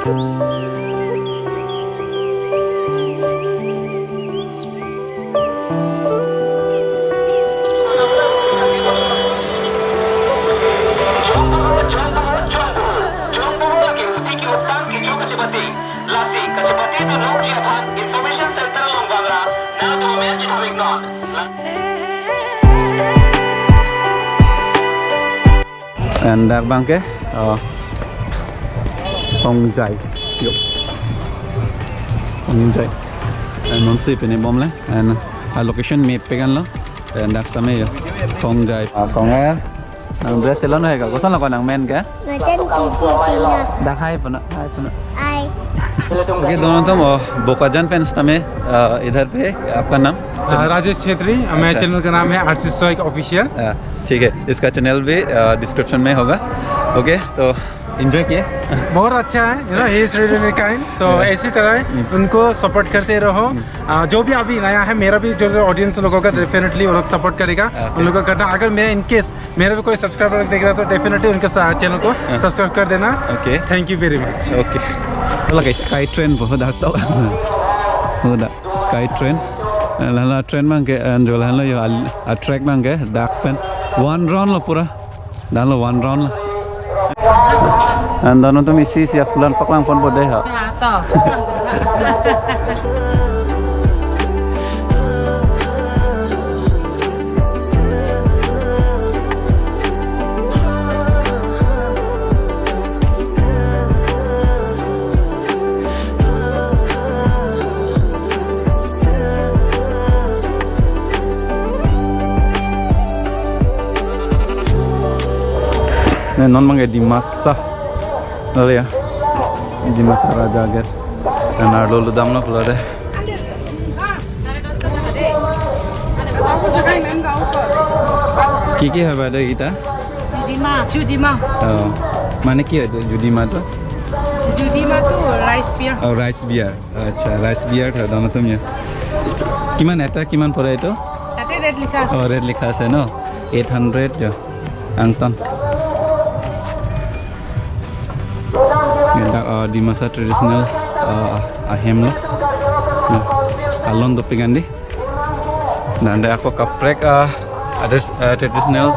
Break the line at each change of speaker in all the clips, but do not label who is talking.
And dark bangke Hongjai yuk Hongjai and non si pini bom le and location map pe kan lo and dark same yo Hongjai konga nang dress telon hai ka kosan la nang men ka dark hai pana
आई
ओके दोनों तुम बोकाजन पेंस तमें इधर पे आपका नाम
राजेश छेत्री मेरे चैनल का नाम है आरसीएस सोइक ऑफिशियल
ठीक है इसका चैनल भी डिस्क्रिप्शन में होगा ओके तो एंजॉय किए
बहुत अच्छा है you know he is really kind so ऐसी तरह उनको सपोर्ट करते रहो जो भी अभी नया है मेरा भी जो ऑडियंस लोगों का डेफिनेटली वो लोग सपोर्ट करेगा उन लोगों को करना अगर मैं इनकेस मेरा भी कोई सब्सक्राइबर देख रहा तो डेफिनेटली उनके चैनल को सब्सक्राइब कर देना
okay
thank you very much
okay लगे स्काई ट्रेन बहुत हटता होगा स्काई ट्रेन लाला ट्रेन मांगे जो लाला यो ट्रैक मांगे डार्क पेन वन राउंड लो पूरा डालो one round and dono tu misi siap bulan paklang pon bodeh ha non mangai di masa lalu ya di masa raja agar dan ada lu damna pula deh kiki apa ada kita
Judima
mana kia ada Judima tu
rice beer
oh rice beer अच्छा rice beer था दोनों तुम ये किमान ऐटा किमान पड़ा itu
tapi red likas
oh red likas है no 800 जो angton di masa tradisional ahem lo alon do pegandi dan ada aku kaprek ada tradisional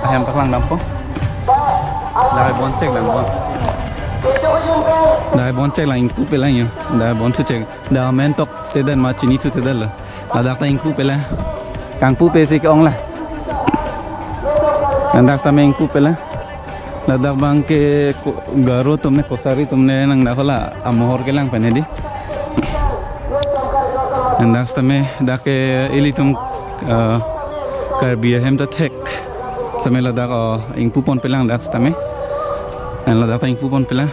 ahem paklang nampong dah boncek lang bon dah boncek lang ingku pelang yo dah bonsu cek dah mentok tedan macini tu tedal ada ta ingku pelang kangpu pesi ke ong lah anda ta ingku pelang Ladakh बांग के गारो तुमने कोसारी तुमने नंग नाखला अमोहर के लंग पने दी अंदाज तमें दाके इली तुम कर बिया हम तो थेक समय लद्दाख इंग पुपन पेलांग दास तमें लद्दाख इंग पुपन पेलांग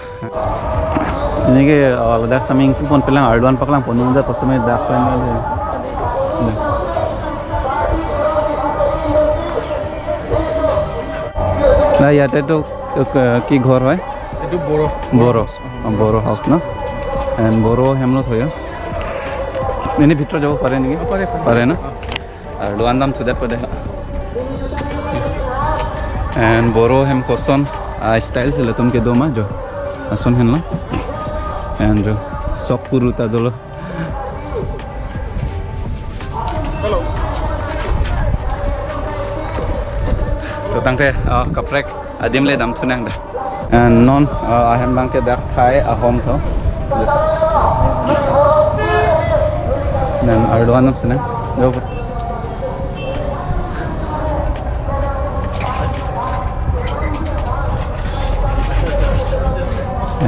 ini ke लद्दाख तमें इंग पुपन पेलांग आर्डवान पकलांग पनुंदा पसमे दाख पेने ना याते तो কি ঘর হয়
এটো বড়
বড় হাউস না এন্ড বড় হেমলত হয় এনে ভিতর যাব পারে নাকি পারে না আর লোয়ান দাম সুদাত পড়ে এন্ড বড় হেম কোসন স্টাইল ছিল তুমকে দোমা जो আসন হেন এন্ড সব পুরুতা দলো তো tangke kaprek adim le dam sunang dah and non ahem bang ke dak thai a home tho nan arduan sunang go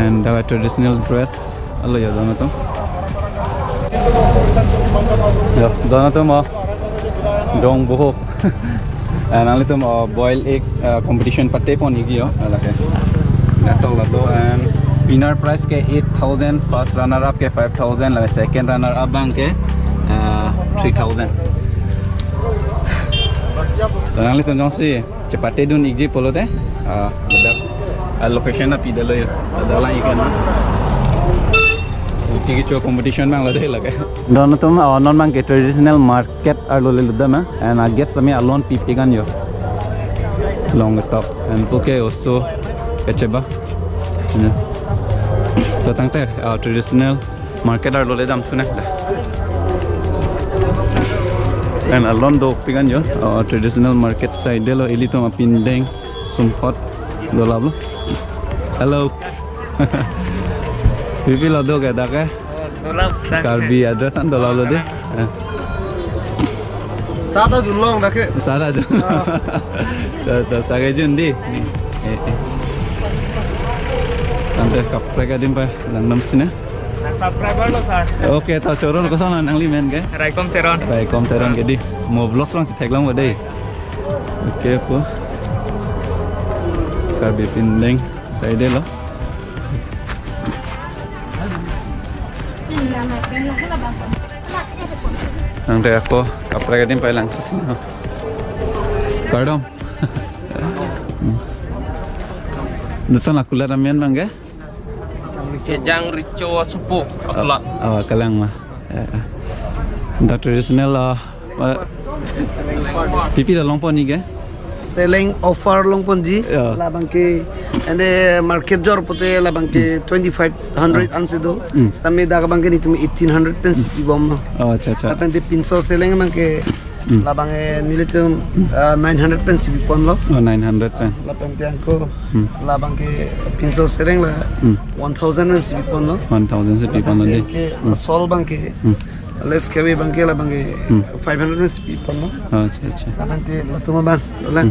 and our traditional dress allo ya dono to dong boho nanti tuh boil egg competition pate pon igi yo alake natol lado and winner prize ke 8,000 first runner up ke 5,000 la second runner up bang ke 3,000 so nanti tuh jong si cepate dun igi polo deh ada location na pidalo yo adalah ikan की जो कंपटीशन में लगे लगे दोनों तुम नॉन मांग के traditional market आलो ले लुदा में एंड आई गेस समय अलोन पीपीगन यो long top and okay also keceba So tangte traditional market ar lole dam thuna da. And alon do pigan yo traditional market side de lo elito ma pindeng sumpot do lablo. Hello. Pipi lo do ga da ka. Karbi address an do lablo de.
Sada julong dake.
Sada jo. Ta sage jundi. Tante kapre ka dim pa langnam sine.
Subscriber lo sir.
Oke, ta choron ko sana nangli men ke.
Raikom Teron.
Raikom Teron ke di. Mo vlogs lang si theklang wa dei. Oke po. Karbi pindeng side lo. Nang deh aku kapre ka dim pa lang sine. Pardon. Nusan aku lah ramen mangga.
Jang Rico Supo. Lot.
Oh, kalang mah. The traditional pipi da longpon ni ke?
Selling offer long ponji
Yeah.
labang ke and market jor pote labang ke 2500 ansido stame daga bang ke ni tumi 1800 pence ibom
Oh, acha acha.
apen de pinso selling mang ke labang nile tum 900 pence ibon lo
Oh, 900 pen.
lapen te angko labang ke pinso selling la 1000 pence ibon lo
1000 se pipi pon de.
ke sol bang ke less ke bang ke labang ke 500 pence ibon lo
Oh, acha acha.
Nanti latuma bang, lang.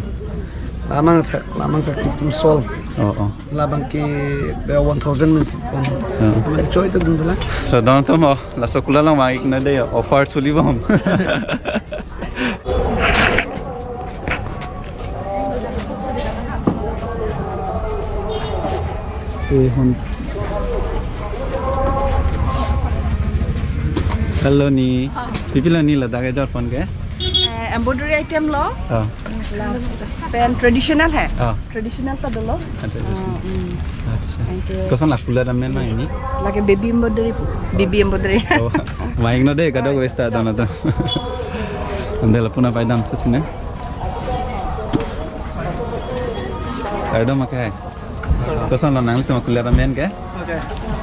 Lamang tak tum sol.
Oh, oh.
Labang ke 1000 men sipon. Amang choy to dun dala.
So doon to mo, laso kula lang maik na day offer suli bom. Hello ni, pipila ni la daga jor pon ke?
Embroidery item लो
Ah,
पेन traditional है
ah.
Traditional का दो लो
Acha. Kosan la kula da men mang ini.
लगे baby embroidery baby embroidery
Oh, maik na day kadog westa dona to. Andela puna pai dam susine. Ada makai. Kosan la nangli to kula da men ke?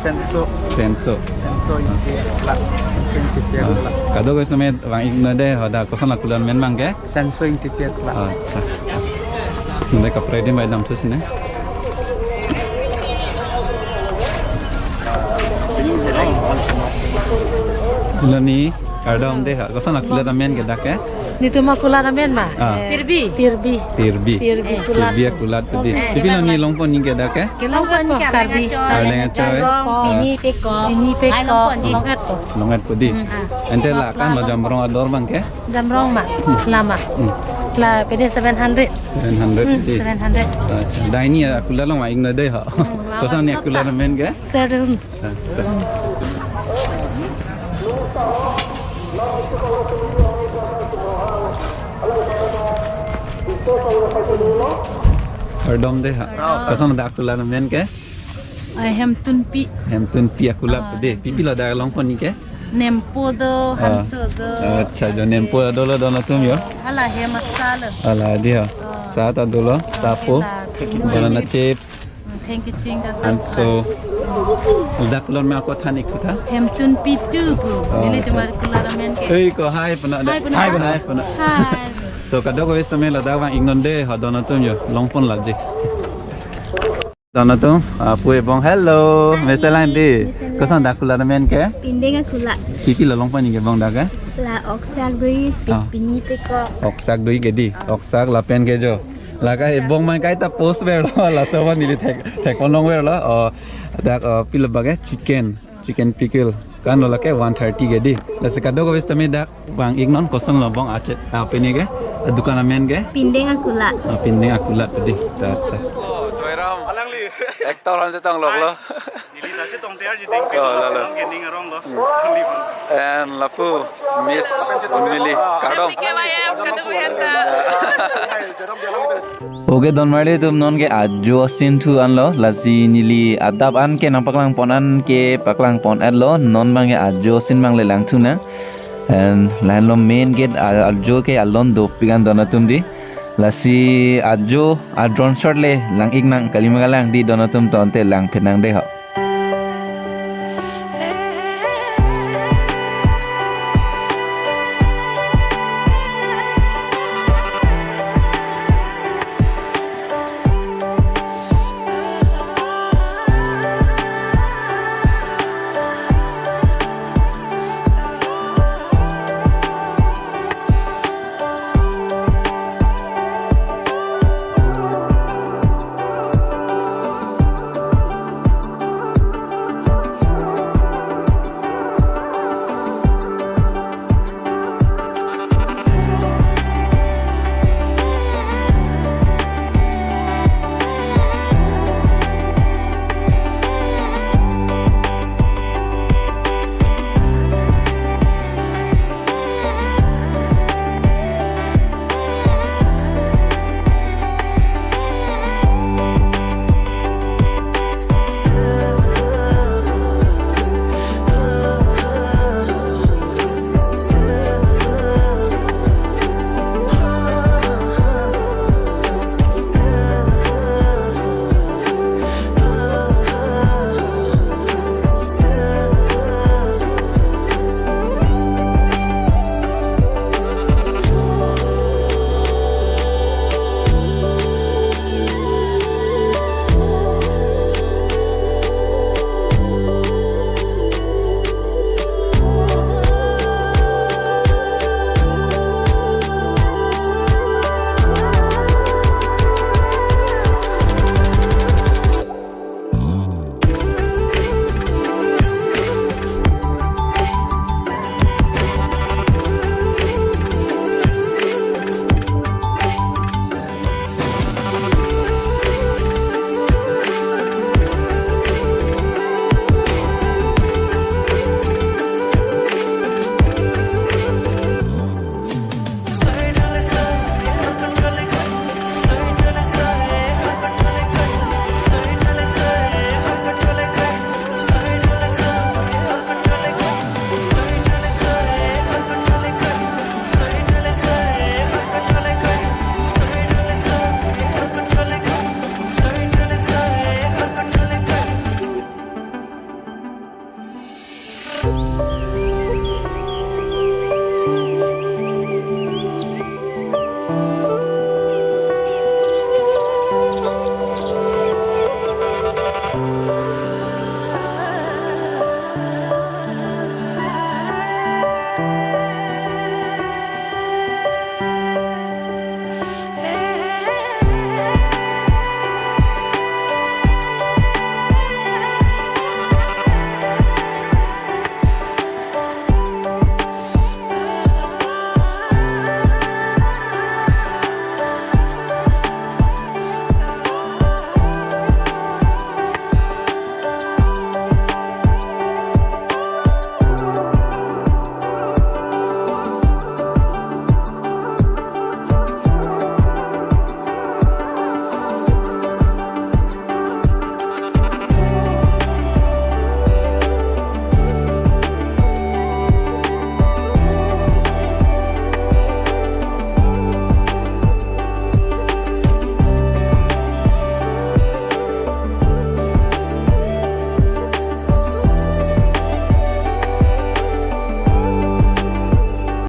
Senso
Senso.
inti lat. Senso inti piak.
Kadog westa me wang igna day hoda kosan la kula men mang ke?
Senso inti piak lat.
Acha. Nanti kapre di pai dam susine. Kula ni ada om deh, kosan la kula da men ke dak ke?
Dito makula namin ma.
Ah.
Pirbi.
Tirbi.
Pirbi kulat.
Tirbi kulat tadi. Tapi lo ni longpon ni ke dak ke?
Kilongkat po karbi.
Lengan coy.
Ini peko. Ini peko. Longat po.
Longat pudi. Ente lah kan lo jamrong ador bang ke?
Jamrong ma. Lama. La pede 700.
700 pudi.
700.
Acha. Dah ini aku lah long aing na deh ha. Kosan ni aku lah men ke?
Serun.
Hardom deh ha. Kosan ada aku lah men ke?
I am tunpi.
Hem tun pi aku lah pudi. Pipi lo dah longpon ni ke?
Nempo do. Hanso do.
Acha jo nempo dolo dolo tum yo.
Hala he masala.
Ala dia. Saat dolo sapo. Banana chips.
Thank you chinga.
And so udah kulon me aku thanik kita.
Hem tunpi tu bu. Nili tuma kula namin ke.
Hey ko hai puna.
Hai puna.
Hai puna.
Hai.
So kadang kau istamai lah dah bang ignon deh, ada natum yo, longpon lagi. Dah natum, apa bang? Hello, meselan di. Kosan dah kula ramen ke?
Pindeng akula
Pipi lah longpon ni ke bang dah ke?
la oksak doi pini peko
Oksak doi ke di, oksak lah pen ke jo. Laga bang main kait tak post ber lah, sewan ni tek konong ber lah. Dah pil bagai chicken pickle. Kan lo ke 130 ke di. Lah sekado kau istamai dah bang ignon kosan lo bang acet apa ni ke? Dukan ramen ke?
pindeng akula
Pindeng aku lat tadi. Oh, Toiram. Alangli. Ektor han setang lok lo.
Dili ta che tong te ji ding pe
Oh, la la.
long gending arong lo.
And lapu Miss Unmili Kadom. Oke don mari tum non ke ajo sin tu an lo lasi nili adab an ke nampak lang pon an ke paklang pon ad lo non bang ajo sin bang le lang tu na. And lain lo main gate ajo ke alon do pigan donatum di lasi ajo adron short le lang ignang kalimagalang di donatum tonte lang penang deh.